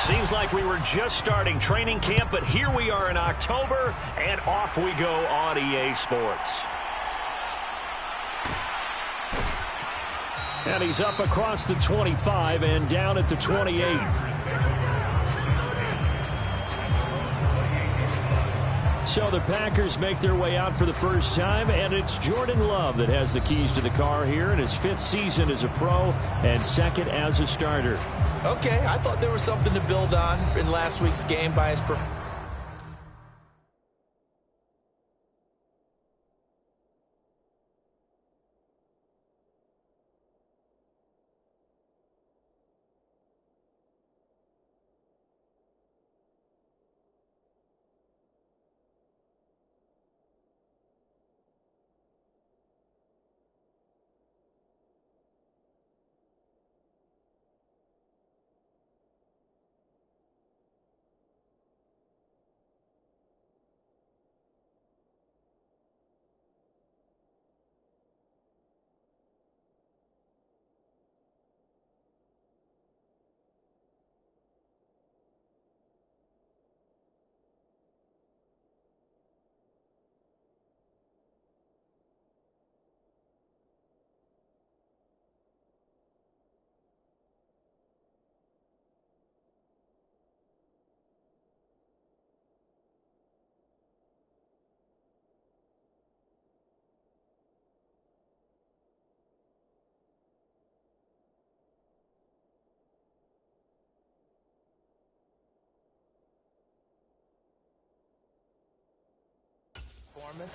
Seems like we were just starting training camp, but here we are in October, and off we go on EA Sports. And he's up across the 25 and down at the 28. So the Packers make their way out for the first time, and it's Jordan Love that has the keys to the car here in his 5th season as a pro and 2nd as a starter. Okay, I thought there was something to build on in last week's game by his performance.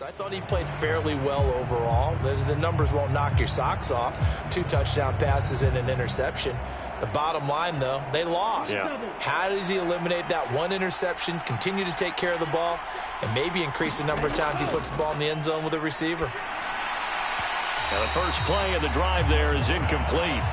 I thought he played fairly well overall. The numbers won't knock your socks off. 2 touchdown passes and an interception. The bottom line, though, they lost. Yeah. How does he eliminate that 1 interception, continue to take care of the ball, and maybe increase the number of times he puts the ball in the end zone with a receiver? Now the first play of the drive there is incomplete.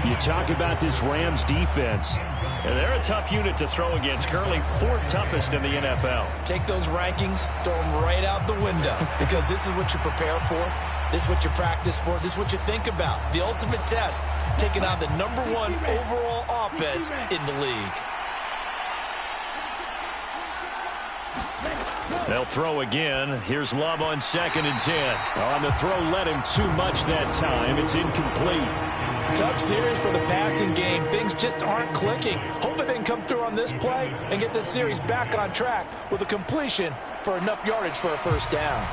You talk about this Rams defense. And they're a tough unit to throw against, currently 4th toughest in the NFL. Take those rankings, throw them right out the window, because this is what you prepare for. This is what you practice for. This is what you think about. The ultimate test, taking on the #1 overall offense in the league. They'll throw again. Here's Love on 2nd and 10. On the throw, led him too much that time. It's incomplete. Tough series for the passing game. Things just aren't clicking. Hoping they can come through on this play and get this series back on track with a completion for enough yardage for a first down.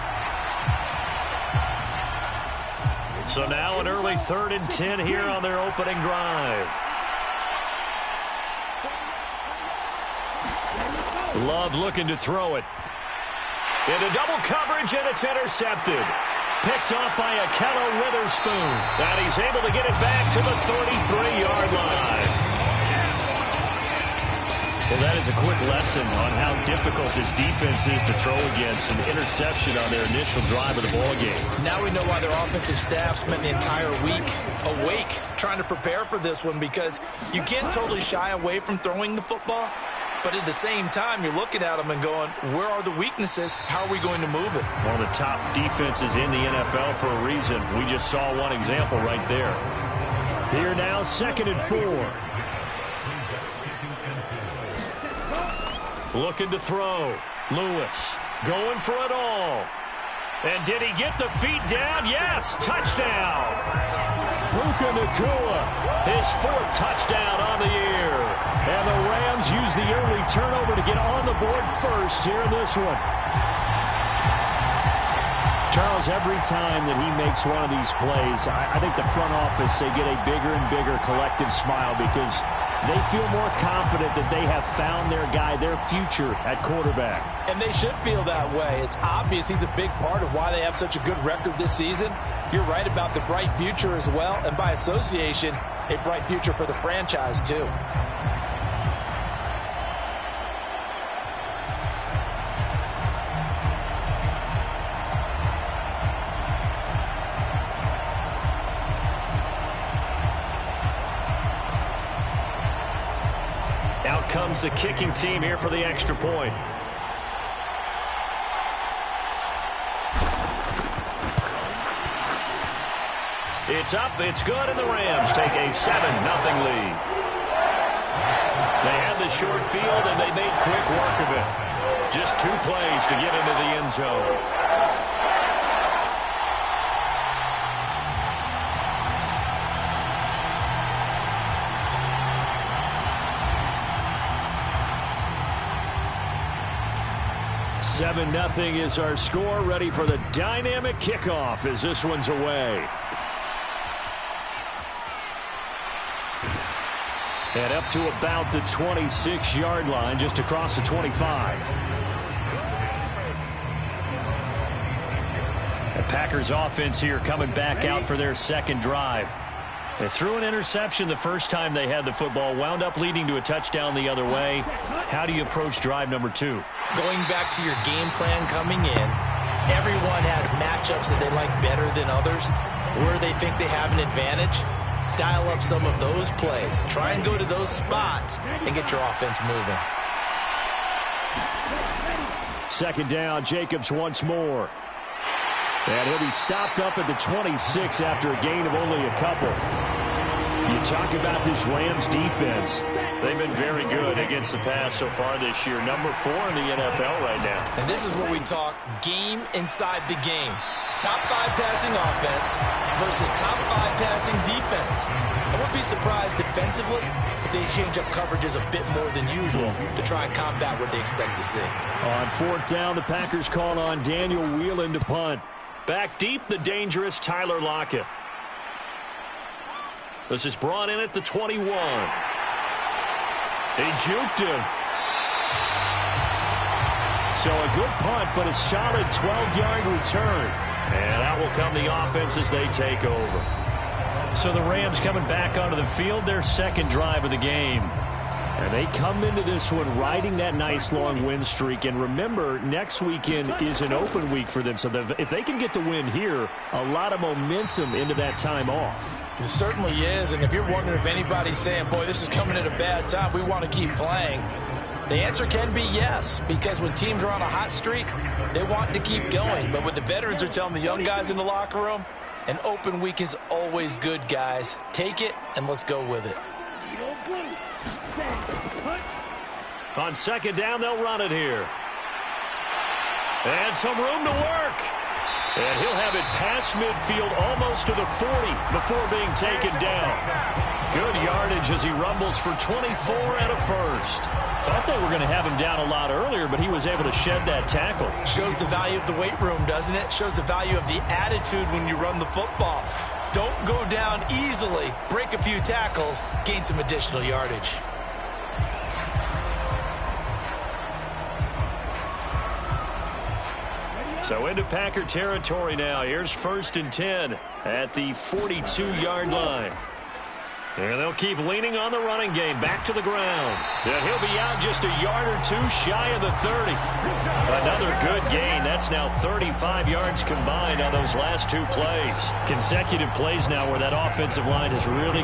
So now an early 3rd and 10 here on their opening drive. Love looking to throw it. Into double coverage, and it's intercepted. Picked off by Akello Witherspoon. And he's able to get it back to the 33-yard line. Well, that is a quick lesson on how difficult this defense is to throw against. An interception on their initial drive of the ballgame. Now we know why their offensive staff spent the entire week awake trying to prepare for this one, because you can't totally shy away from throwing the football. But at the same time, you're looking at them and going, where are the weaknesses? How are we going to move it? One of the top defenses in the NFL for a reason. We just saw one example right there. Here now, 2nd and 4. Looking to throw. Lewis going for it all. And did he get the feet down? Yes, touchdown. Puka Nacua, his 4th touchdown on the year. And the Rams use the early turnover to get on the board first here in this one. Charles, every time that he makes one of these plays, I think the front office, they get a bigger and bigger collective smile, because they feel more confident that they have found their guy, their future at quarterback. And they should feel that way. It's obvious he's a big part of why they have such a good record this season. You're right about the bright future as well, and by association, a bright future for the franchise too. Out comes the kicking team here for the extra point. It's up, it's good, and the Rams take a 7-0 lead. They had the short field, and they made quick work of it. Just 2 plays to get into the end zone. Seven 0 is our score. Ready for the dynamic kickoff as this one's away. And up to about the 26-yard line, just across the 25. The Packers offense here coming back out for their second drive. They threw an interception the first time they had the football, wound up leading to a touchdown the other way. How do you approach drive number 2? Going back to your game plan coming in, everyone has matchups that they like better than others, where they think they have an advantage. Dial up some of those plays. Try and go to those spots and get your offense moving. Second down, Jacobs once more. And he'll be stopped up at the 26 after a gain of only a couple. You talk about this Rams defense. They've been very good against the pass so far this year. Number 4 in the NFL right now. And this is where we talk game inside the game. Top 5 passing offense versus top 5 passing defense. I wouldn't be surprised defensively if they change up coverages a bit more than usual to try and combat what they expect to see. On 4th down, the Packers call on Daniel Whelan to punt. Back deep, the dangerous Tyler Lockett. This is brought in at the 21. He juked him. So a good punt, but a solid 12-yard return. And out will come the offense as they take over. So the Rams coming back onto the field, their second drive of the game. And they come into this one riding that nice long win streak. And remember, next weekend is an open week for them. So if they can get the win here, a lot of momentum into that time off. It certainly is. And if you're wondering if anybody's saying, boy, this is coming at a bad time, we want to keep playing, the answer can be yes. Because when teams are on a hot streak, they want to keep going. But what the veterans are telling the young guys in the locker room, an open week is always good, guys. Take it and let's go with it. On second down, they'll run it here. And some room to work. And he'll have it past midfield almost to the 40 before being taken down. Good yardage as he rumbles for 24 and a first. Thought they were going to have him down a lot earlier, but he was able to shed that tackle. Shows the value of the weight room, doesn't it? Shows the value of the attitude when you run the football. Don't go down easily. Break a few tackles. Gain some additional yardage. So into Packer territory now. Here's 1st and 10 at the 42-yard line. And they'll keep leaning on the running game. Back to the ground. And he'll be out just a yard or 2 shy of the 30. Another good gain. That's now 35 yards combined on those last 2 plays. Consecutive plays now where that offensive line has really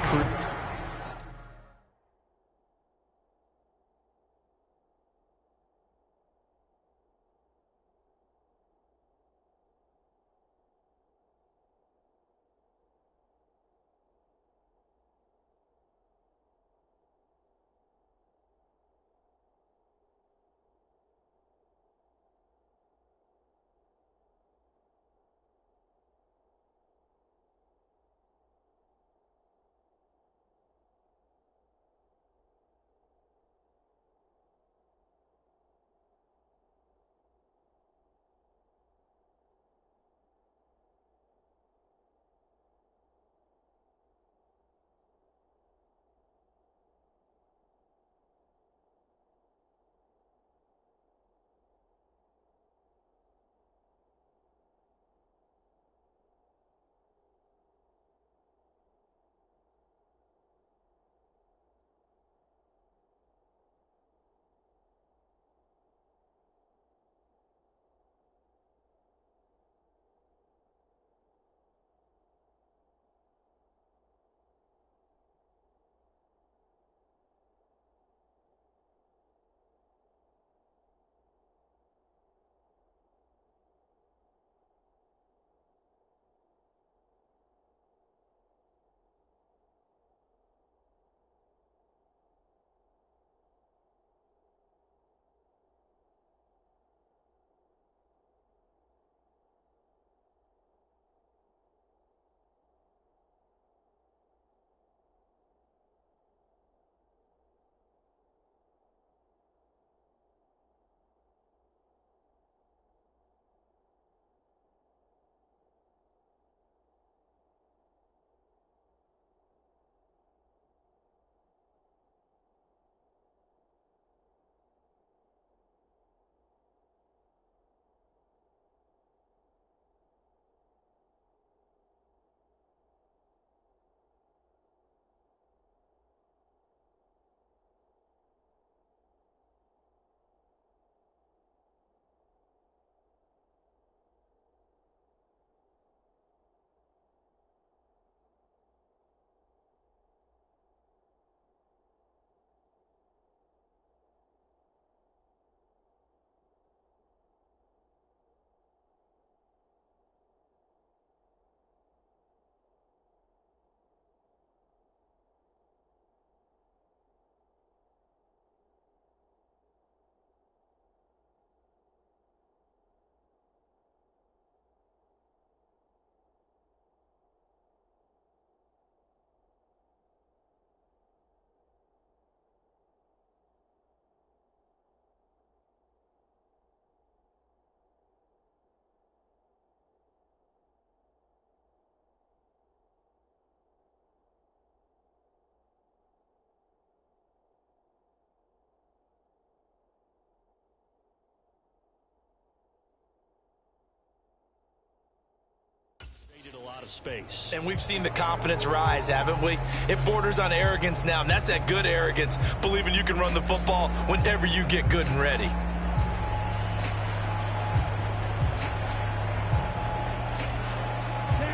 lot of space. And we've seen the confidence rise, haven't we? It borders on arrogance now, and that's that good arrogance, believing you can run the football whenever you get good and ready.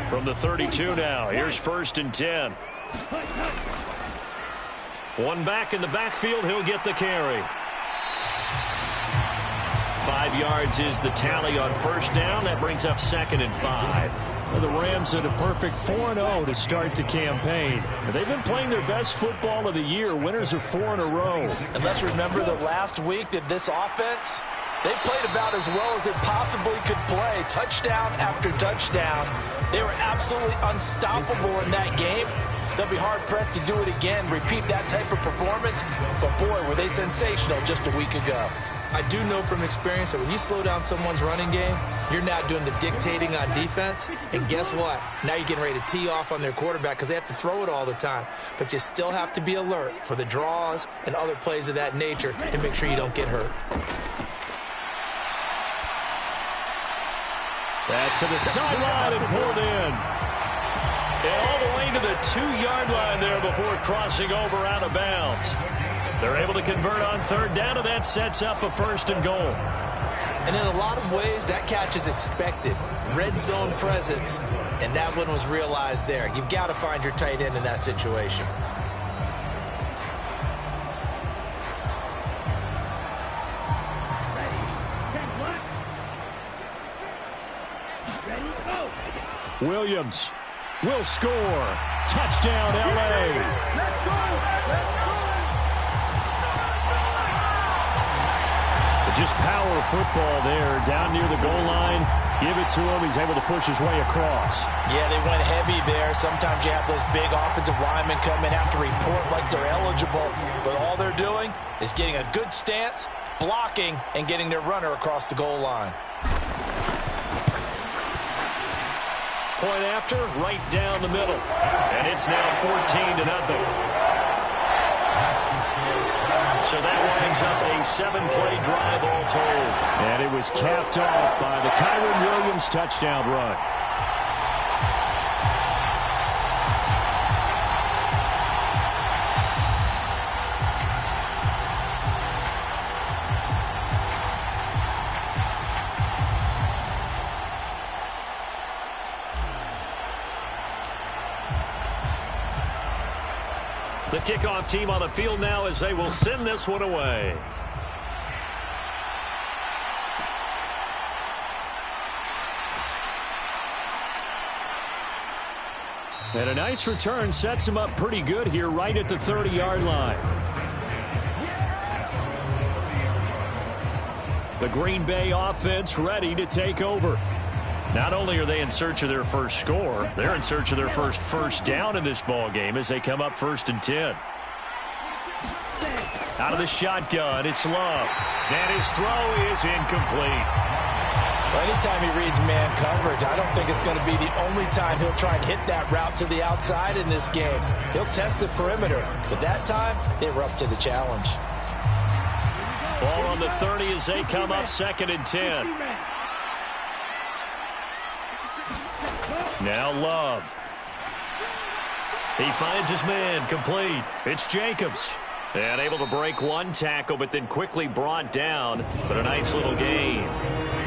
From the 32 now, here's 1st and 10. One back in the backfield, he'll get the carry. 5 yards is the tally on 1st down. That brings up 2nd and 5. Well, the Rams at a perfect 4-0 to start the campaign. They've been playing their best football of the year, winners of 4 in a row. And let's remember that last week that this offense, they played about as well as it possibly could play. Touchdown after touchdown. They were absolutely unstoppable in that game. They'll be hard-pressed to do it again, repeat that type of performance. But, boy, were they sensational just a week ago. I do know from experience that when you slow down someone's running game, you're now doing the dictating on defense. And guess what? Now you're getting ready to tee off on their quarterback because they have to throw it all the time. But you still have to be alert for the draws and other plays of that nature and make sure you don't get hurt. Pass to the sideline and pulled in. And all the way to the 2-yard line there before crossing over out of bounds. They're able to convert on 3rd down, and that sets up a 1st and goal. And in a lot of ways, that catch is expected. Red zone presence, and that one was realized there. You've got to find your tight end in that situation. Williams will score. Touchdown, L.A. Let's go! Let's go! Just power football there, down near the goal line. Give it to him. He's able to push his way across. Yeah, they went heavy there. Sometimes you have those big offensive linemen come in, have to report like they're eligible. But all they're doing is getting a good stance, blocking, and getting their runner across the goal line. Point after, right down the middle. And it's now 14-0. So that winds up a 7-play drive all told. And it was capped off by the Kyron Williams touchdown run. The kickoff team on the field now as they will send this one away. And a nice return sets him up pretty good here right at the 30-yard line. The Green Bay offense ready to take over. Not only are they in search of their first score, they're in search of their first down in this ball game as they come up 1st and 10. Out of the shotgun, it's Love. And his throw is incomplete. Well, anytime he reads man coverage, I don't think it's going to be the only time he'll try and hit that route to the outside in this game. He'll test the perimeter, but that time they were up to the challenge. Ball on the 30 as they come up 2nd and 10. Now Love. He finds his man, complete. It's Jacobs. And able to break one tackle, but then quickly brought down. But a nice little gain.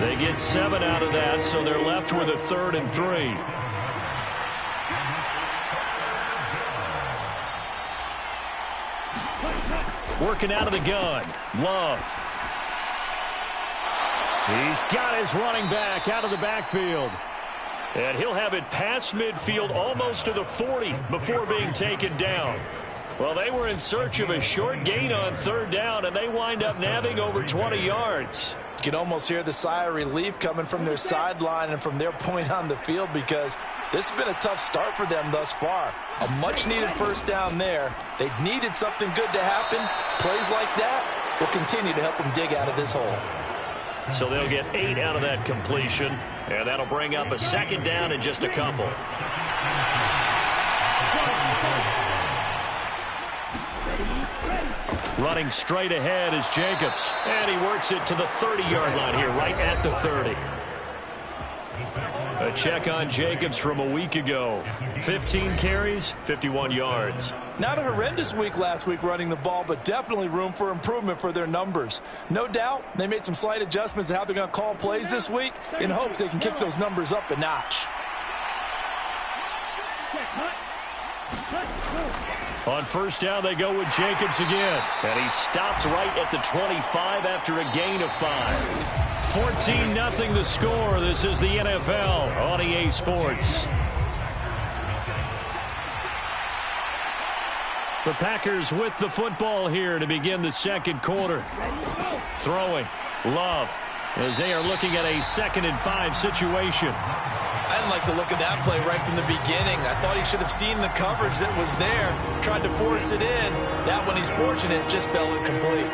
They get 7 out of that, so they're left with a 3rd and 3. Working out of the gun. Love. He's got his running back out of the backfield. And he'll have it past midfield almost to the 40 before being taken down. Well, they were in search of a short gain on 3rd down, and they wind up nabbing over 20 yards. You can almost hear the sigh of relief coming from their sideline and from their point on the field because this has been a tough start for them thus far. A much-needed 1st down there. They needed something good to happen. Plays like that will continue to help them dig out of this hole. So they'll get 8 out of that completion, and that'll bring up a 2nd down in just a couple. Running straight ahead is Jacobs, and he works it to the 30-yard line here, right at the 30. A A check on Jacobs from a week ago. 15 carries, 51 yards. Not a horrendous week last week running the ball, but definitely room for improvement for their numbers. No doubt they made some slight adjustments to how they're going to call plays this week in hopes they can kick those numbers up a notch. On first down, they go with Jacobs again. And he stopped right at the 25 after a gain of 5. 14-0 the score. This is the NFL on EA Sports. The Packers with the football here to begin the second quarter. Throwing. Love. As they are looking at a 2nd and 5 situation. I didn't like the look of that play right from the beginning. I thought he should have seen the coverage that was there, tried to force it in. That one, he's fortunate, just fell incomplete.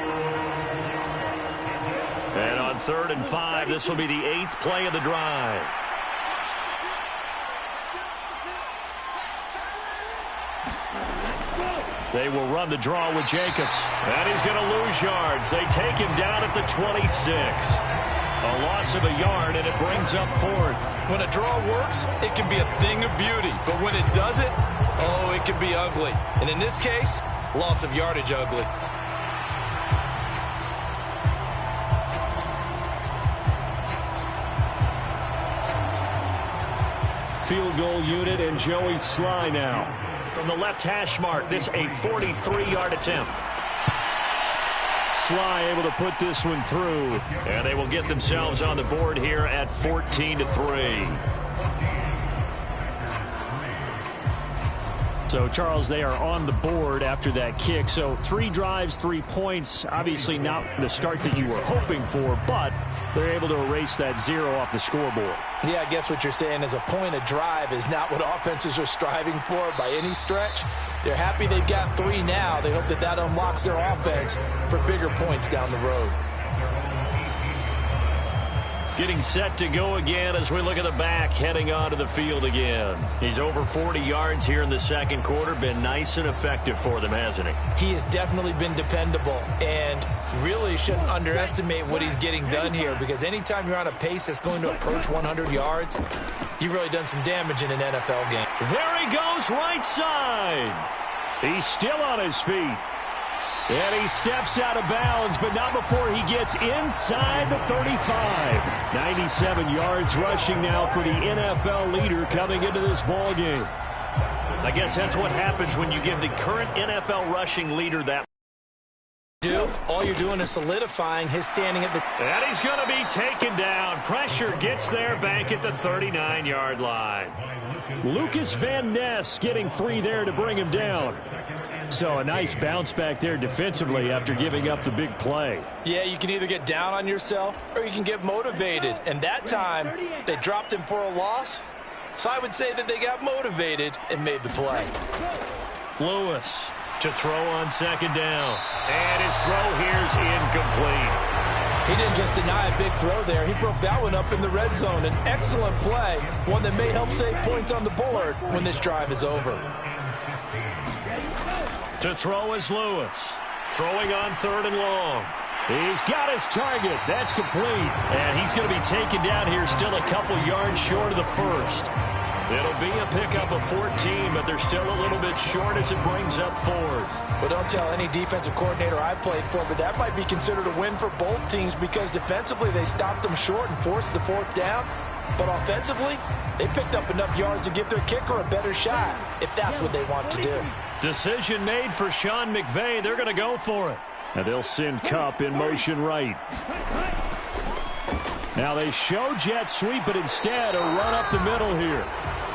And on 3rd and 5, this will be the 8th play of the drive. They will run the draw with Jacobs. And he's going to lose yards. They take him down at the 26. A loss of a yard, and it brings up 4th. When a draw works, it can be a thing of beauty. But when it doesn't, oh, it can be ugly. And in this case, loss of yardage ugly. Field goal unit and Joey Sly now. From the left hash mark, this a 43-yard attempt. Sly able to put this one through. And they will get themselves on the board here at 14-3. So, Charles, they are on the board after that kick. So 3 drives, 3 points. Obviously not the start that you were hoping for, but they're able to erase that 0 off the scoreboard. Yeah, I guess what you're saying is a point a drive is not what offenses are striving for by any stretch. They're happy they've got 3 now. They hope that that unlocks their offense for bigger points down the road. Getting set to go again as we look at the back heading onto the field again. He's over 40 yards here in the second quarter. Been nice and effective for them, hasn't he? He has definitely been dependable, and really shouldn't underestimate what he's getting done here, because anytime you're on a pace that's going to approach 100 yards, you've really done some damage in an NFL game. There he goes, right side. He's still on his feet. And he steps out of bounds, but not before he gets inside the 35. 97 yards rushing now for the NFL leader coming into this ball game. I guess that's what happens when you give the current NFL rushing leader that. All you're doing is solidifying his standing at the. And he's going to be taken down. Pressure gets there back at the 39-yard line. Lucas Van Ness getting free there to bring him down. So a nice bounce back there defensively after giving up the big play. Yeah, you can either get down on yourself or you can get motivated. And that time, they dropped him for a loss. So I would say that they got motivated and made the play. Lewis to throw on second down. And his throw here's incomplete. He didn't just deny a big throw there. He broke that one up in the red zone. An excellent play, one that may help save points on the board when this drive is over. To throw is Lewis. Throwing on 3rd and long. He's got his target. That's complete. And he's going to be taken down here still a couple yards short of the first. It'll be a pickup of 14, but they're still a little bit short as it brings up 4th. Well, don't tell any defensive coordinator I played for, but that might be considered a win for both teams because defensively they stopped them short and forced the 4th down. But offensively, they picked up enough yards to give their kicker a better shot if that's what they want to do. Decision made for Sean McVay. They're going to go for it. And they'll send Kupp in motion right. Now they show jet sweep, but instead a run up the middle here.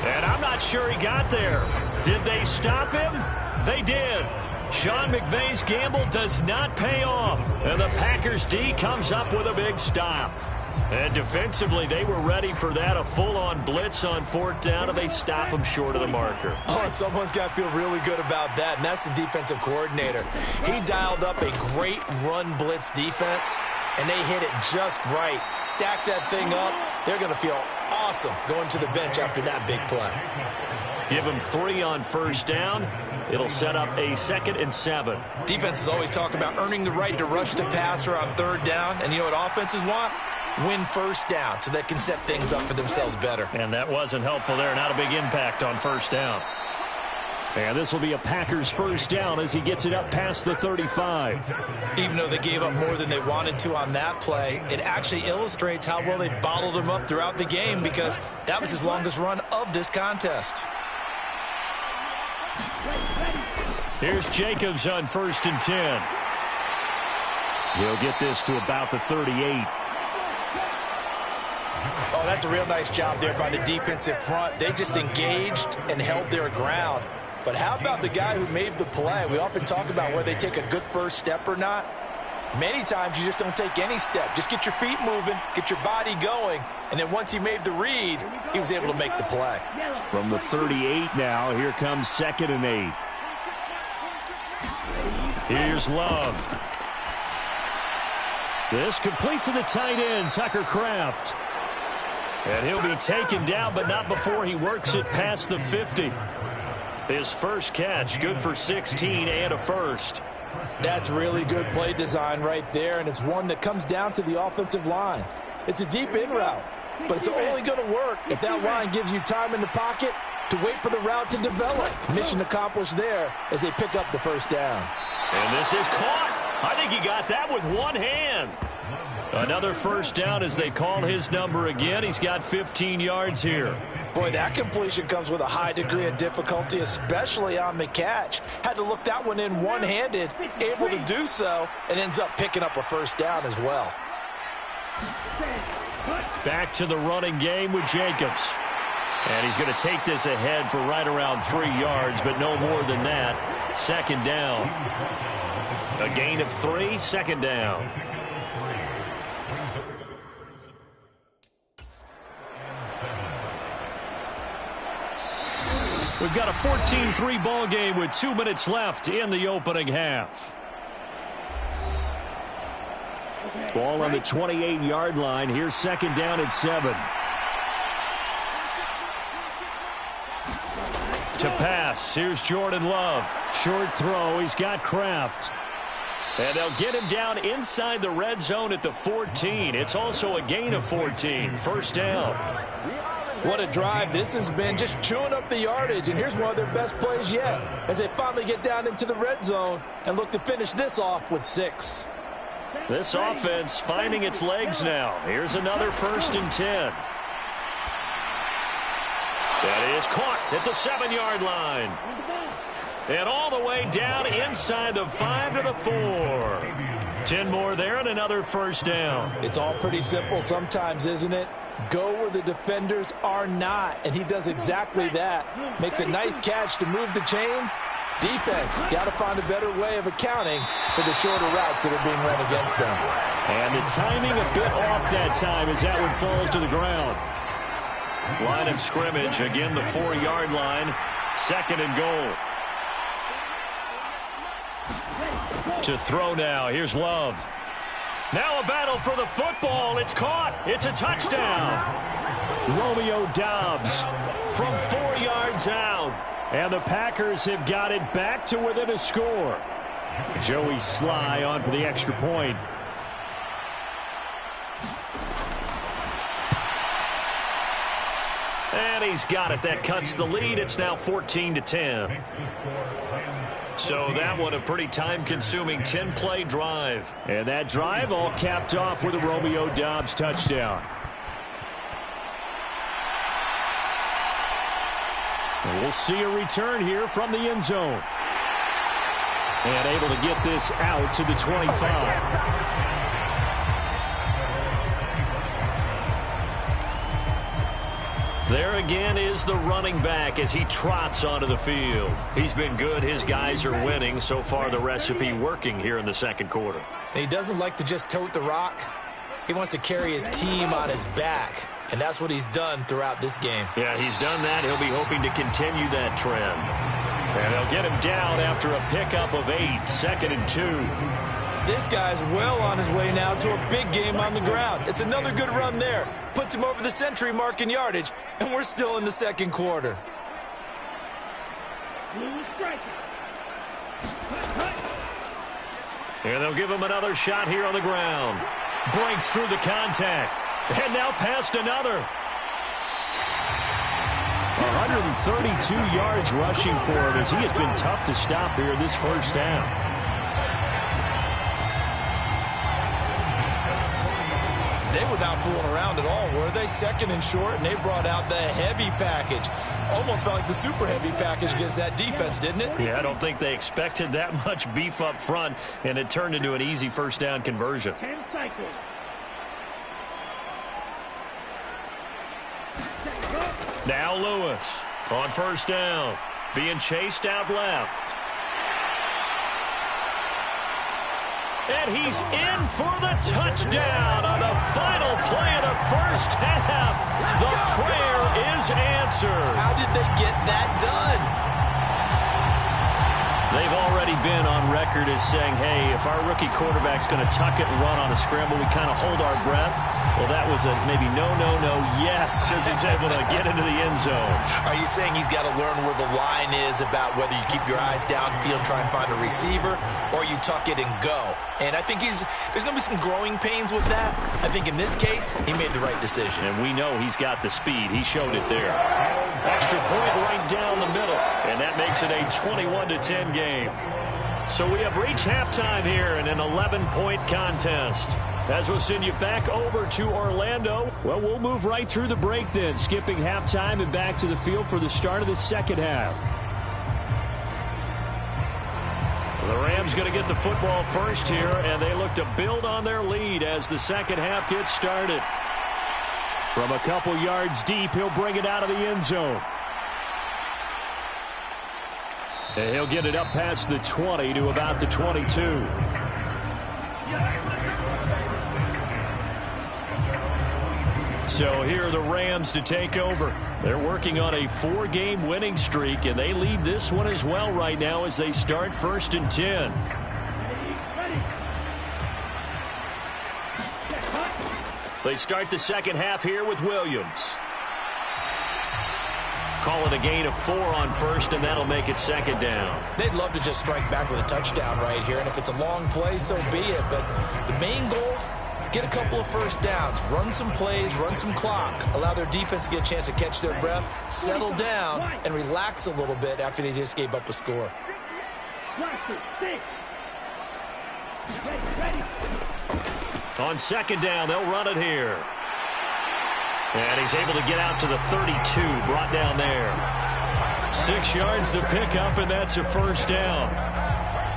And I'm not sure he got there. Did they stop him? They did. Sean McVay's gamble does not pay off. And the Packers D comes up with a big stop. And defensively, they were ready for that, a full-on blitz on 4th down, and they stop him short of the marker. Oh, and someone's got to feel really good about that, and that's the defensive coordinator. He dialed up a great run blitz defense, and they hit it just right. Stack that thing up. They're going to feel awesome going to the bench after that big play. Give him 3 on first down. It'll set up a 2nd and 7. Defenses always talk about earning the right to rush the passer on 3rd down, and you know what offenses want? win first down so they can set things up for themselves better. And that wasn't helpful there. Not a big impact on first down. And this will be a Packers first down as he gets it up past the 35. Even though they gave up more than they wanted to on that play, it actually illustrates how well they bottled them up throughout the game, because that was his longest run of this contest. Here's Jacobs on 1st and 10. He'll get this to about the 38. Oh, that's a real nice job there by the defensive front. They just engaged and held their ground. But how about the guy who made the play? We often talk about whether they take a good first step or not. Many times you just don't take any step. Just get your feet moving, get your body going, and then once he made the read, he was able to make the play. From the 38 now, here comes 2nd and 8. Here's Love. This complete to the tight end, Tucker Kraft. And he'll be taken down, but not before he works it past the 50. His first catch, good for 16 and a first. That's really good play design right there, and it's one that comes down to the offensive line. It's a deep in route, but it's only going to work if that line gives you time in the pocket to wait for the route to develop. Mission accomplished there as they pick up the first down. And this is caught. I think he got that with one hand. Another first down as they call his number again. He's got 15 yards here. Boy, that completion comes with a high degree of difficulty, especially on the catch. Had to look that one in one-handed, able to do so, and ends up picking up a first down as well. Back to the running game with Jacobs. And he's going to take this ahead for right around 3 yards, but no more than that. 2nd down. A gain of 3, 2nd down. We've got a 14-3 ball game with 2 minutes left in the opening half. Ball on the 28-yard line. Here's 2nd down at 7. To pass. Here's Jordan Love. Short throw. He's got Kraft. And they'll get him down inside the red zone at the 14. It's also a gain of 14. First down. What a drive this has been, just chewing up the yardage, and here's one of their best plays yet as they finally get down into the red zone and look to finish this off with 6. This offense finding its legs now. Here's another 1st and 10. That is caught at the 7-yard line. And all the way down inside the 5 to the 4. 10 more there and another first down. It's all pretty simple sometimes, isn't it? Go where the defenders are not, and he does exactly that. Makes a nice catch to move the chains. Defense, got to find a better way of accounting for the shorter routes that are being run against them. And the timing a bit off that time as that one falls to the ground. Line of scrimmage, again the 4-yard line. 2nd and goal. To throw now, here's Love. Now a battle for the football. It's caught. It's a touchdown. Romeo Doubs from 4 yards out. And the Packers have got it back to within a score. Joey Sly on for the extra point. And he's got it. That cuts the lead. It's now 14-10. So that one a pretty time-consuming 10-play drive. And that drive all capped off with a Romeo Doubs touchdown. And we'll see a return here from the end zone. And able to get this out to the 25. There again is the running back as he trots onto the field. He's been good. His guys are winning. So far, the recipe working here in the 2nd quarter. He doesn't like to just tote the rock. He wants to carry his team on his back, and that's what he's done throughout this game. Yeah, he's done that. He'll be hoping to continue that trend. And they'll get him down after a pickup of 8, 2nd and 2. This guy's well on his way now to a big game on the ground. It's another good run there. Puts him over the century mark in yardage, and we're still in the 2nd quarter. And they'll give him another shot here on the ground. Breaks through the contact. And now past another. 132 yards rushing for him as he has been tough to stop here this first half. They were not fooling around at all, were they? Second and short, and they brought out the heavy package. Almost felt like the super heavy package against that defense, didn't it? Yeah, I don't think they expected that much beef up front, and it turned into an easy first down conversion. 10 cycles. Now Lewis on first down, being chased out left. And he's in for the touchdown on the final play of the first half. The prayer is answered. How did they get that done? They've already been on record as saying, hey, if our rookie quarterback's going to tuck it and run on a scramble, we kind of hold our breath. Well, that was a maybe no, yes, as he's able to get into the end zone. Are you saying he's got to learn where the line is about whether you keep your eyes downfield, try and find a receiver, or you tuck it and go? And I think there's going to be some growing pains with that. I think in this case, he made the right decision. And we know he's got the speed. He showed it there. Extra point right down the middle, and that makes it a 21-10 game. So we have reached halftime here in an 11-point contest. As we'll send you back over to Orlando. Well, we'll move right through the break then, skipping halftime and back to the field for the start of the second half. The Rams going to get the football first here, and they look to build on their lead as the second half gets started. From a couple yards deep, he'll bring it out of the end zone. And he'll get it up past the 20 to about the 22. So here are the Rams to take over. They're working on a 4-game winning streak, and they lead this one as well right now as they start 1st and 10. They start the second half here with Williams. Call it a gain of 4 on first, and that'll make it second down. They'd love to just strike back with a touchdown right here, and if it's a long play, so be it. But the main goal, get a couple of first downs, run some plays, run some clock, allow their defense to get a chance to catch their breath, settle down, and relax a little bit after they just gave up a score. On second down, they'll run it here. And he's able to get out to the 32, brought down there. 6 yards the pickup, and that's a first down.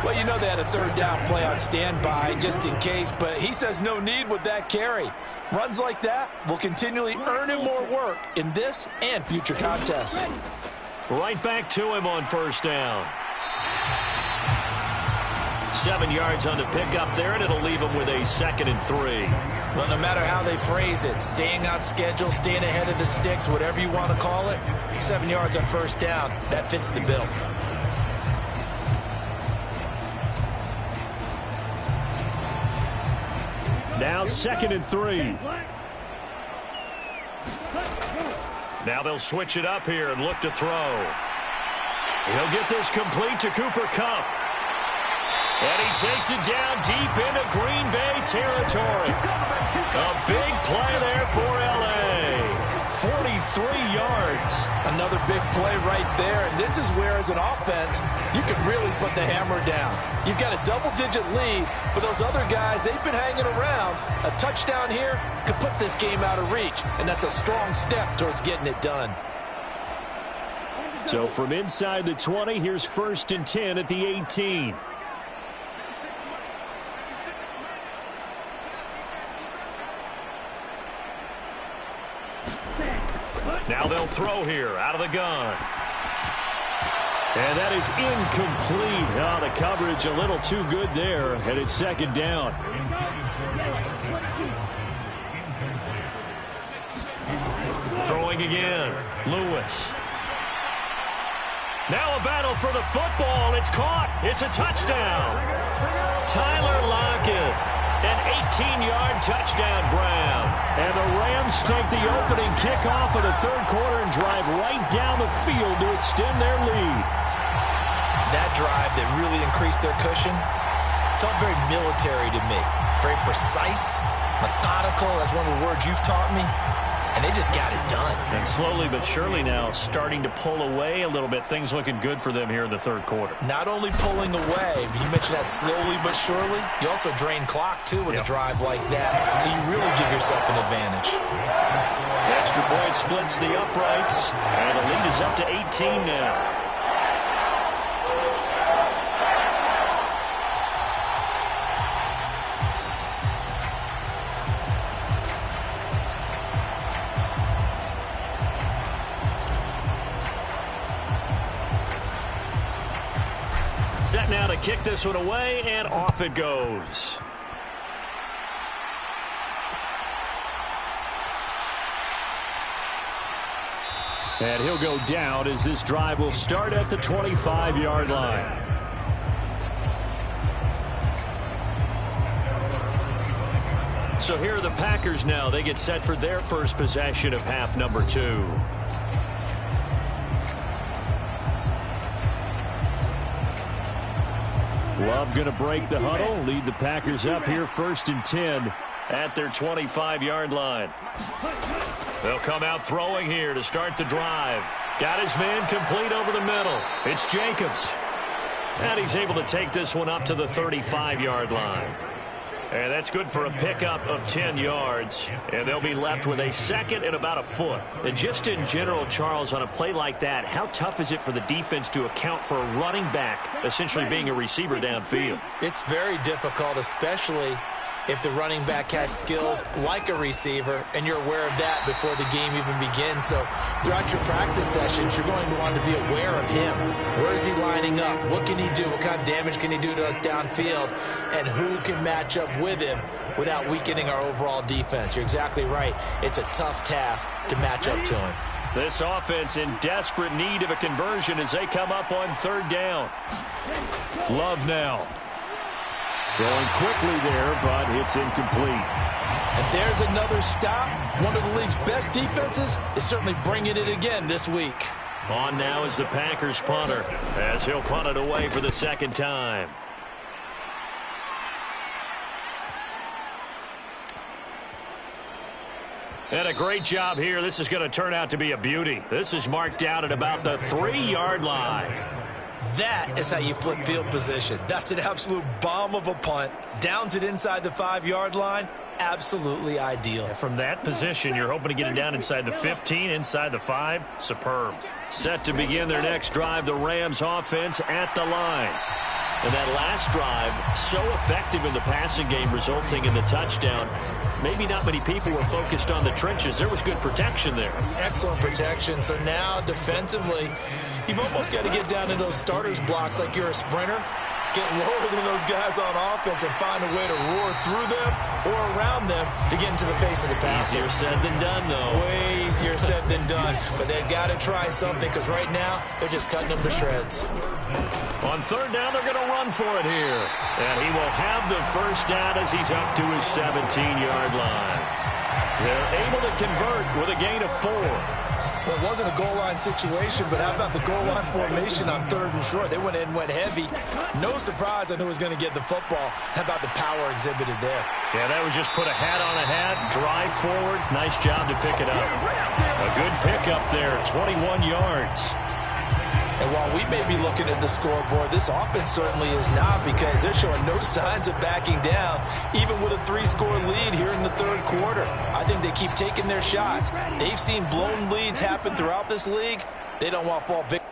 Well, you know they had a third down play on standby just in case, but he says no need with that carry. Runs like that will continually earn him more work in this and future contests. Right back to him on first down. 7 yards on the pickup there, and it'll leave him with a 2nd and 3. Well, no matter how they phrase it, staying on schedule, staying ahead of the sticks, whatever you want to call it, 7 yards on first down, that fits the bill. Now 2nd and 3. Now they'll switch it up here and look to throw. He'll get this complete to Cooper Kupp. And he takes it down deep into Green Bay territory. A big play there for L.A. 43 yards. Another big play right there, and this is where, as an offense, you can really put the hammer down. You've got a double-digit lead, but those other guys, they've been hanging around. A touchdown here could put this game out of reach, and that's a strong step towards getting it done. So from inside the 20, here's 1st and 10 at the 18. Now they'll throw here out of the gun. And that is incomplete. Oh, the coverage a little too good there, and it's second down. Throwing again. Lewis. Now a battle for the football. It's caught. It's a touchdown. Tyler Lockett. An 18-yard touchdown, Brown. And the Rams take the opening kickoff of the third quarter and drive right down the field to extend their lead. That drive that really increased their cushion, Felt very military to me. Very precise, methodical. That's one of the words you've taught me. And they just got it done. And slowly but surely now starting to pull away a little bit. Things looking good for them here in the third quarter. Not only pulling away, but you mentioned that slowly but surely. You also drain clock, too, with a drive like that. So you really give yourself an advantage. The extra point splits the uprights. And the lead is up to 18 now. Set now to kick this one away, and off it goes. And he'll go down as this drive will start at the 25-yard line. So here are the Packers now. They get set for their first possession of half number 2. Love going to break the huddle, lead the Packers up here 1st and 10 at their 25-yard line. They'll come out throwing here to start the drive. Got his man complete over the middle. It's Jacobs. And he's able to take this one up to the 35-yard line. And that's good for a pickup of 10 yards. And they'll be left with a second and about a foot. And just in general, Charles, on a play like that, how tough is it for the defense to account for a running back essentially being a receiver downfield? It's very difficult, especially if the running back has skills like a receiver, and you're aware of that before the game even begins. So throughout your practice sessions, you're going to want to be aware of him. Where is he lining up? What can he do? What kind of damage can he do to us downfield? And who can match up with him without weakening our overall defense? You're exactly right. It's a tough task to match up to him. This offense in desperate need of a conversion as they come up on 3rd down. Love now. Throwing quickly there, but it's incomplete. And there's another stop. One of the league's best defenses is certainly bringing it again this week. On now is the Packers punter as he'll punt it away for the 2nd time. And a great job here. This is going to turn out to be a beauty. This is marked out at about the 3-yard line. That is how you flip field position. That's an absolute bomb of a punt. Downs it inside the 5-yard line. Absolutely ideal. From that position, you're hoping to get it down inside the 15, inside the 5. Superb. Set to begin their next drive, the Rams offense at the line. And that last drive, so effective in the passing game, resulting in the touchdown. Maybe not many people were focused on the trenches. There was good protection there. Excellent protection. So now, defensively, you've almost got to get down in those starters blocks like you're a sprinter. Get lower than those guys on offense and find a way to roar through them or around them to get into the face of the passer. Easier said than done, though. Way easier said than done. But they've got to try something because right now they're just cutting them to shreds. On 3rd down, they're going to run for it here. And he will have the first down as he's up to his 17-yard line. They're able to convert with a gain of 4. Well, it wasn't a goal line situation, but how about the goal line formation on 3rd and short? They went in and went heavy. No surprise on who was going to get the football. How about the power exhibited there? Yeah, that was just put a hat on a hat, drive forward. Nice job to pick it up. A good pickup there, 21 yards. And while we may be looking at the scoreboard, this offense certainly is not, because they're showing no signs of backing down, even with a 3-score lead here in the 3rd quarter. I think they keep taking their shots. They've seen blown leads happen throughout this league. They don't want to fall victim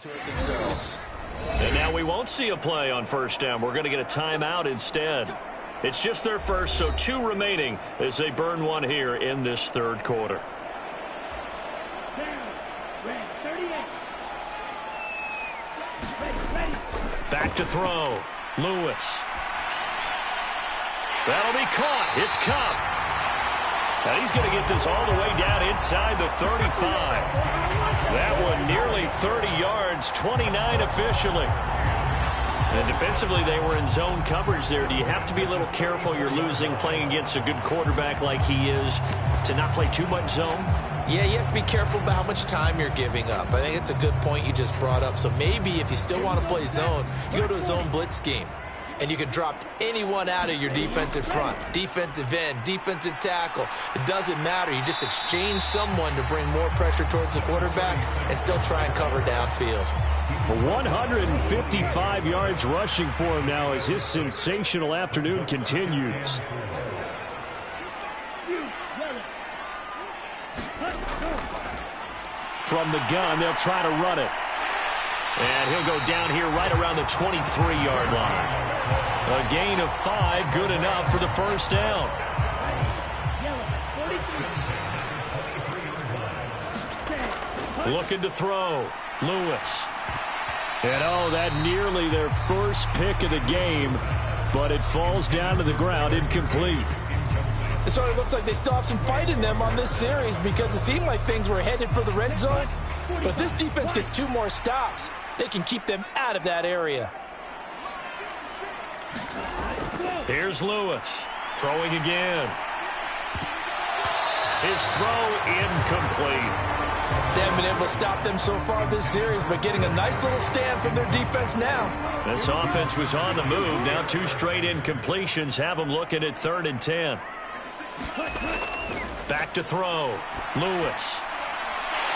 to it themselves. And now we won't see a play on 1st down. We're going to get a timeout instead. It's just their first, so 2 remaining as they burn one here in this 3rd quarter. Back to throw. Lewis. That'll be caught. It's Cup. And he's going to get this all the way down inside the 35. That one nearly 30 yards, 29 officially. And defensively, they were in zone coverage there. Do you have to be a little careful? You're losing playing against a good quarterback like he is to not play too much zone? Yeah, you have to be careful about how much time you're giving up. I think it's a good point you just brought up. So maybe if you still want to play zone, you go to a zone blitz scheme. And you can drop anyone out of your defensive front, defensive end, defensive tackle. It doesn't matter. You just exchange someone to bring more pressure towards the quarterback and still try and cover downfield. 155 yards rushing for him now as his sensational afternoon continues. From the gun, they'll try to run it. And he'll go down here right around the 23-yard line. A gain of 5, good enough for the first down. Looking to throw. Lewis. And oh, that nearly their first pick of the game, but it falls down to the ground incomplete. It sort of looks like they still have some fight in them on this series because it seemed like things were headed for the red zone. But if this defense gets 2 more stops, they can keep them out of that area. Here's Lewis throwing again. His throw incomplete. They haven't been able to stop them so far this series, but getting a nice little stand from their defense now. This offense was on the move. Now 2 straight incompletions have them looking at 3rd and 10. Back to throw. Lewis.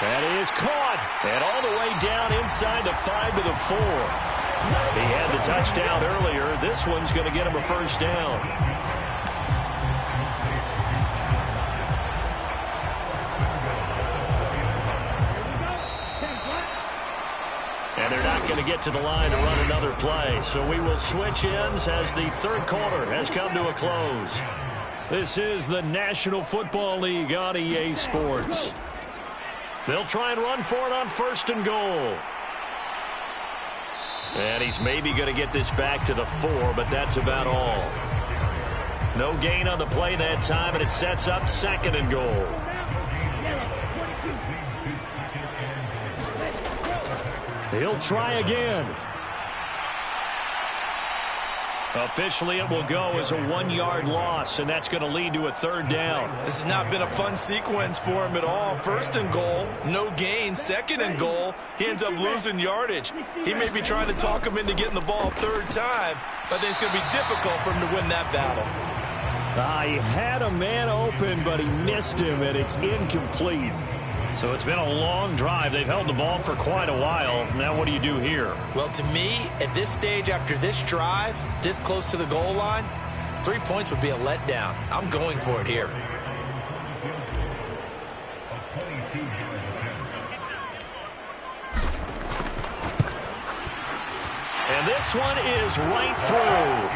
That is caught. And all the way down inside the 5 to the 4. He had the touchdown earlier. This one's going to get him a first down. And they're not going to get to the line to run another play. So we will switch ends as the 3rd quarter has come to a close. This is the National Football League on EA Sports. They'll try and run for it on 1st and goal. And he's maybe going to get this back to the 4, but that's about all. No gain on the play that time, and it sets up 2nd and goal. He'll try again. Officially, it will go as a 1-yard loss, and that's going to lead to a 3rd down. This has not been a fun sequence for him at all. 1st and goal, no gain. 2nd and goal, he ends up losing yardage. He may be trying to talk him into getting the ball 3rd time, but I think it's going to be difficult for him to win that battle. He had a man open, but he missed him, and it's incomplete. So it's been a long drive. They've held the ball for quite a while. Now what do you do here? Well, to me, at this stage, after this drive, this close to the goal line, 3 points would be a letdown. I'm going for it here. And this one is right through.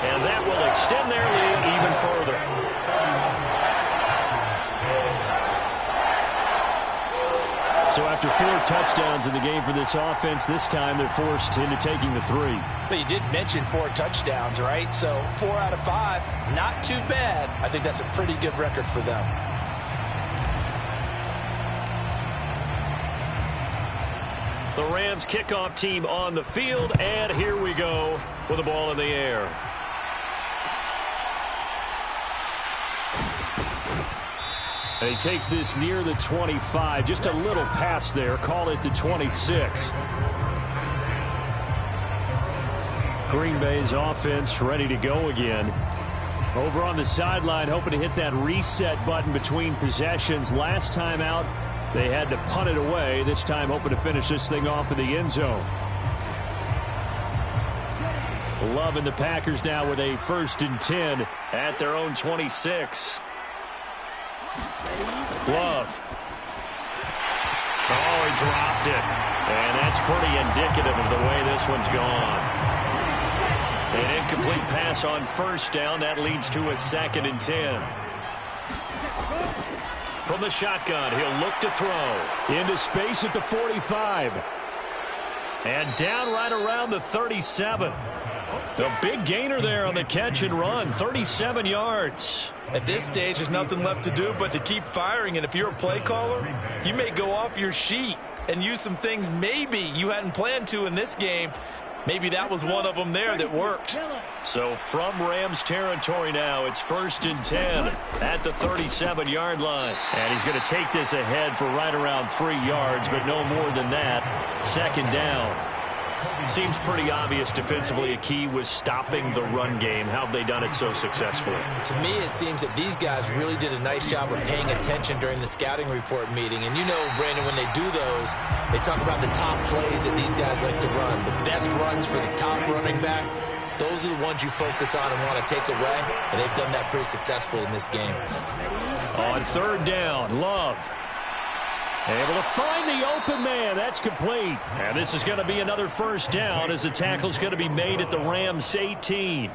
And that will extend their lead even further. So after 4 touchdowns in the game for this offense, this time they're forced into taking the 3. But you did mention 4 touchdowns, right? So 4 out of 5, not too bad. I think that's a pretty good record for them. The Rams kickoff team on the field, and here we go with the ball in the air. And he takes this near the 25. Just a little pass there. Call it the 26. Green Bay's offense ready to go again. Over on the sideline, hoping to hit that reset button between possessions. Last time out, they had to punt it away. This time, hoping to finish this thing off in the end zone. Loving the Packers now with a 1st and 10 at their own 26. Love. Oh, he dropped it. And that's pretty indicative of the way this one's gone. An incomplete pass on 1st down. That leads to a 2nd and 10. From the shotgun, he'll look to throw. Into space at the 45. And down right around the 37. The big gainer there on the catch and run. 37 yards. At this stage, there's nothing left to do but to keep firing. And if you're a play caller, you may go off your sheet and use some things maybe you hadn't planned to in this game Maybe that was one of them there that worked. So from Rams territory now, it's 1st and 10 at the 37-yard line. And he's going to take this ahead for right around 3 yards, but no more than that. 2nd down. Seems pretty obvious defensively a key was stopping the run game. How have they done it so successfully? To me, it seems that these guys really did a nice job of paying attention during the scouting report meeting. And you know, Brandon, when they do those, they talk about the top plays that these guys like to run. The best runs for the top running back, those are the ones you focus on and want to take away. And they've done that pretty successfully in this game. On 3rd down, Love. Able to find the open man. That's complete. And this is going to be another 1st down as the tackle's going to be made at the Rams 18.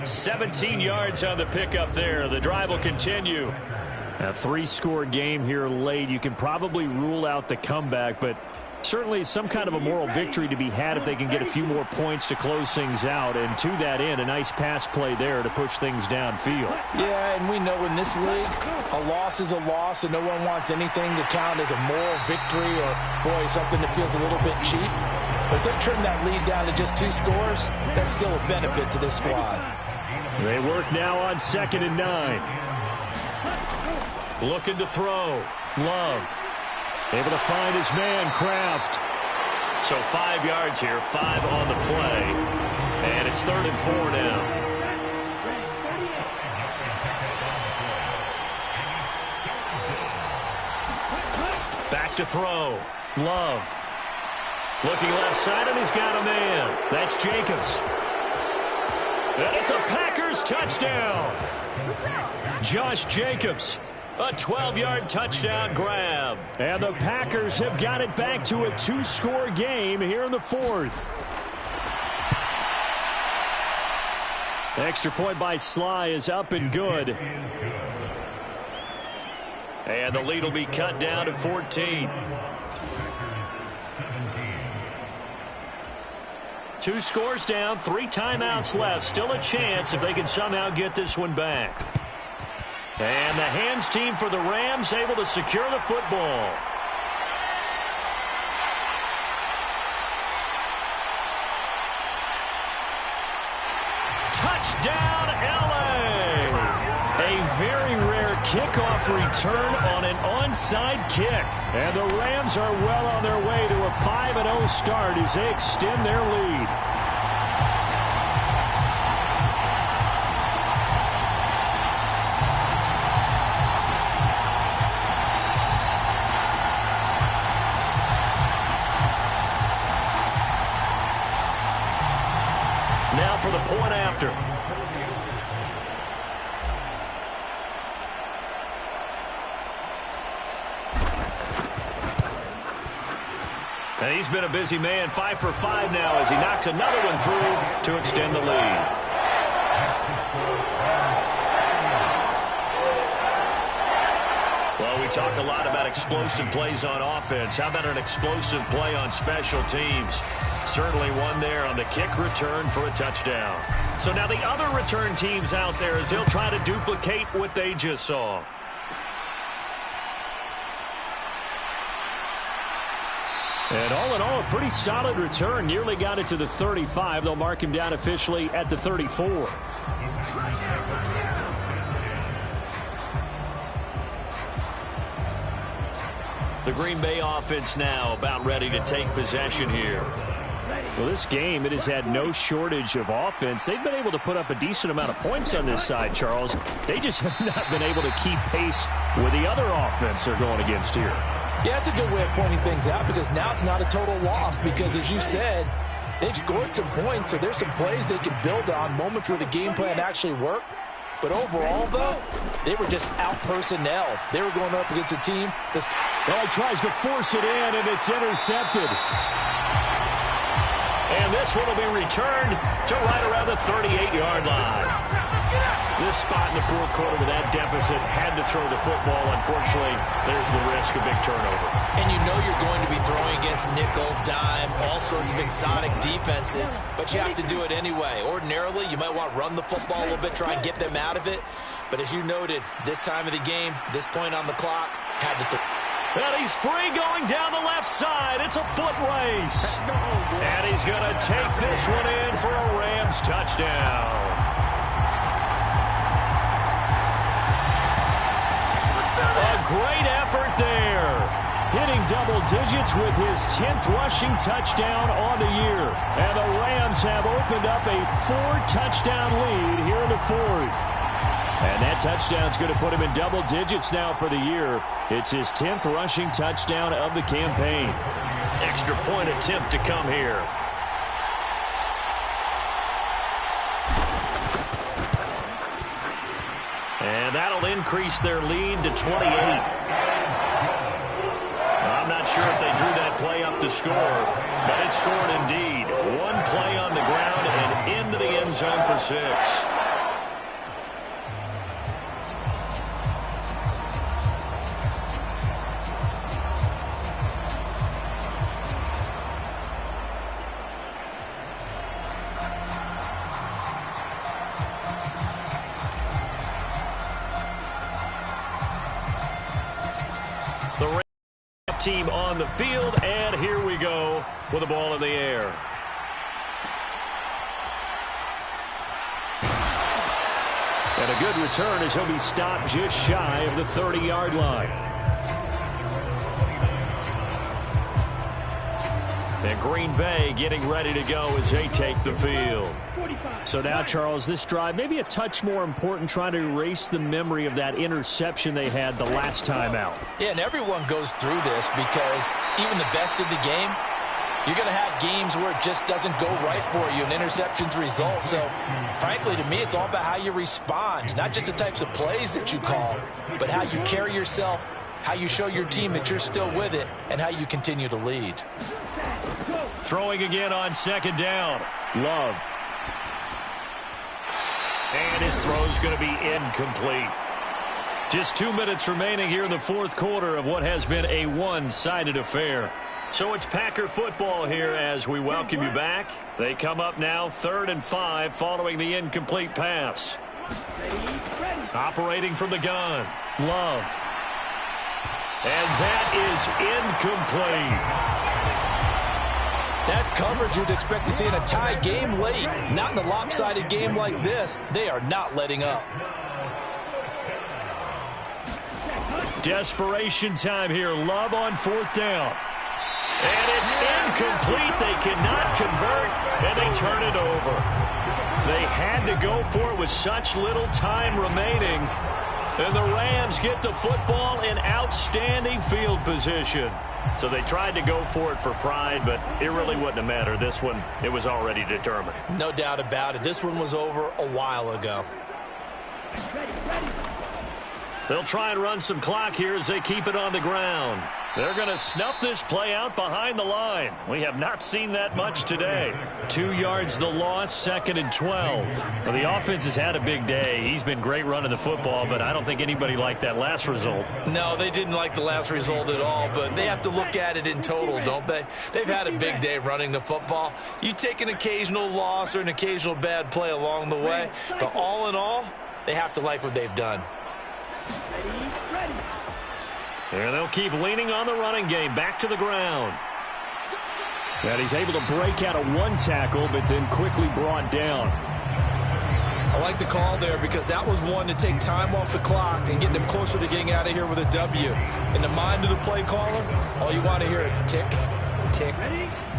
17 yards on the pickup there. The drive will continue. A 3-score game here late. You can probably rule out the comeback, but certainly some kind of a moral victory to be had if they can get a few more points to close things out. And to that end, a nice pass play there to push things downfield. Yeah, and we know in this league, a loss is a loss, and no one wants anything to count as a moral victory or, boy, something that feels a little bit cheap. But if they trim that lead down to just 2 scores, that's still a benefit to this squad. They work now on 2nd and 9. Looking to throw. Love. Able to find his man, Kraft. So 5 yards here, 5 on the play. And it's 3rd and 4 now. Back to throw. Love. Looking left side, and he's got a man. That's Jacobs. And it's a Packers touchdown. Josh Jacobs. A 12-yard touchdown grab. And the Packers have got it back to a 2-score game here in the 4th. The extra point by Sly is up and good. And the lead will be cut down to 14. 2 scores down, 3 timeouts left. Still a chance if they can somehow get this one back. And the hands team for the Rams able to secure the football. Touchdown, LA! A very rare kickoff return on an onside kick. And the Rams are well on their way to a 5-0 start as they extend their lead. Now for the point after. And he's been a busy man, 5 for 5 now as he knocks another one through to extend the lead. Well, we talk a lot about explosive plays on offense. How about an explosive play on special teams? Certainly one there on the kick return for a touchdown. So now the other return teams out there as they'll try to duplicate what they just saw. And all in all, a pretty solid return. Nearly got it to the 35. They'll mark him down officially at the 34. The Green Bay offense now about ready to take possession here. Well, this game, it has had no shortage of offense. They've been able to put up a decent amount of points on this side, Charles. They just have not been able to keep pace with the other offense they're going against here. Yeah, that's a good way of pointing things out because now it's not a total loss because, as you said, they've scored some points, so there's some plays they can build on, moments where the game plan actually worked. But overall, though, they were just out-personnel. They were going up against a team that's... Well, he tries to force it in, and it's intercepted. And this one will be returned to right around the 38-yard line. This spot in the fourth quarter with that deficit had to throw the football. Unfortunately, there's the risk of big turnover. And you know you're going to be throwing against nickel, dime, all sorts of exotic defenses, but you have to do it anyway. Ordinarily, you might want to run the football a little bit, try and get them out of it. But as you noted, this time of the game, this point on the clock, had to throw. And he's free going down the left side. It's a foot race. And he's He's going to take this one in for a Rams touchdown. A great effort there. Hitting double digits with his 10th rushing touchdown on the year. And the Rams have opened up a 4-touchdown lead here in the fourth. And that touchdown's going to put him in double digits now for the year. It's his 10th rushing touchdown of the campaign. Extra point attempt to come here. And that'll increase their lead to 28. I'm not sure if they drew that play up to score, but it scored indeed. One play on the ground and into the end zone for 6. Team on the field, and here we go with the ball in the air. And a good return as he'll be stopped just shy of the 30-yard line. And Green Bay getting ready to go as they take the field. So now, Charles, this drive maybe a touch more important, trying to erase the memory of that interception they had the last time out. Yeah, and everyone goes through this because even the best in the game, you're going to have games where it just doesn't go right for you, and interceptions result. So, frankly, to me, it's all about how you respond, not just the types of plays that you call, but how you carry yourself, how you show your team that you're still with it, and how you continue to lead. Throwing again on second down. Love. And his throw's going to be incomplete. Just 2 minutes remaining here in the fourth quarter of what has been a one-sided affair. So it's Packer football here as we welcome you back. They come up now 3rd and 5 following the incomplete pass. Operating from the gun. Love. And that is incomplete. That's coverage you'd expect to see in a tie game late. Not in a lopsided game like this. They are not letting up. Desperation time here. Love on 4th down. And it's incomplete. They cannot convert, and they turn it over. They had to go for it with such little time remaining. And the Rams get the football in outstanding field position. So they tried to go for it for pride, but it really wouldn't have mattered. This one, it was already determined. No doubt about it. This one was over a while ago. They'll try and run some clock here as they keep it on the ground. They're going to snuff this play out behind the line. We have not seen that much today. 2 yards the loss, 2nd and 12. Well, the offense has had a big day. He's been great running the football, but I don't think anybody liked that last result. No, they didn't like the last result at all, but they have to look at it in total, don't they? They've had a big day running the football. You take an occasional loss or an occasional bad play along the way, but all in all, they have to like what they've done. And they'll keep leaning on the running game. Back to the ground. And he's able to break out of one tackle, but then quickly brought down. I like the call there because that was one to take time off the clock and get them closer to getting out of here with a W. In the mind of the play caller, all you want to hear is tick, tick,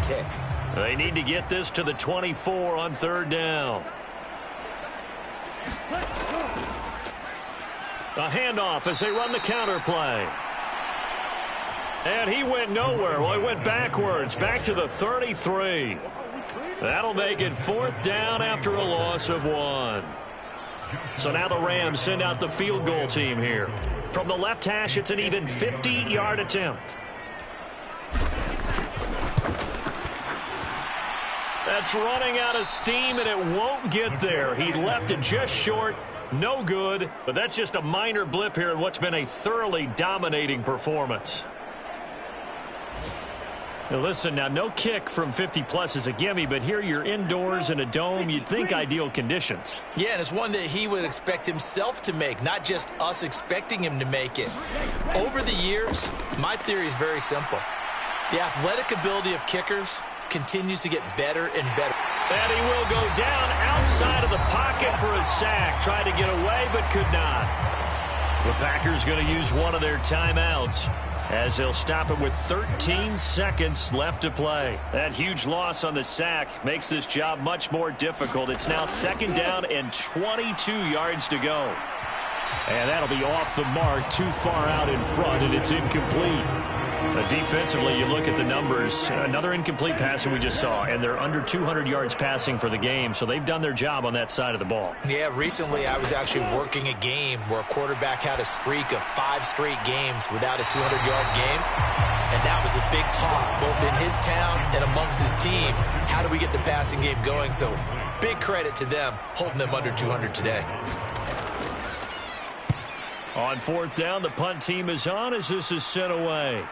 tick. They need to get this to the 24 on 3rd down. A handoff as they run the counter play. And he went nowhere. Well, he went backwards, back to the 33. That'll make it 4th down after a loss of 1. So now the Rams send out the field goal team here. From the left hash, it's an even 50-yard attempt. That's running out of steam, and it won't get there. He left it just short. No good, but that's just a minor blip here in what's been a thoroughly dominating performance. Now listen, now no kick from 50-plus is a gimme, but here you're indoors in a dome. You'd think ideal conditions. Yeah, and it's one that he would expect himself to make, not just us expecting him to make it. Over the years, my theory is very simple. The athletic ability of kickers continues to get better and better. And he will go down outside of the pocket for a sack. Tried to get away, but could not. The Packers going to use one of their timeouts as they'll stop it with 13 seconds left to play. That huge loss on the sack makes this job much more difficult. It's now 2nd down and 22 yards to go. And that'll be off the mark, too far out in front, and it's incomplete. Defensively, you look at the numbers. Another incomplete pass that we just saw, and they're under 200 yards passing for the game, so they've done their job on that side of the ball. Yeah, recently I was actually working a game where a quarterback had a streak of 5 straight games without a 200-yard game, and that was a big talk, both in his town and amongst his team. How do we get the passing game going? So big credit to them, holding them under 200 today. On 4th down, the punt team is on as this is sent away.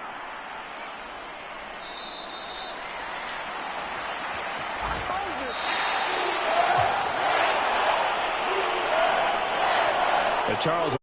Charles,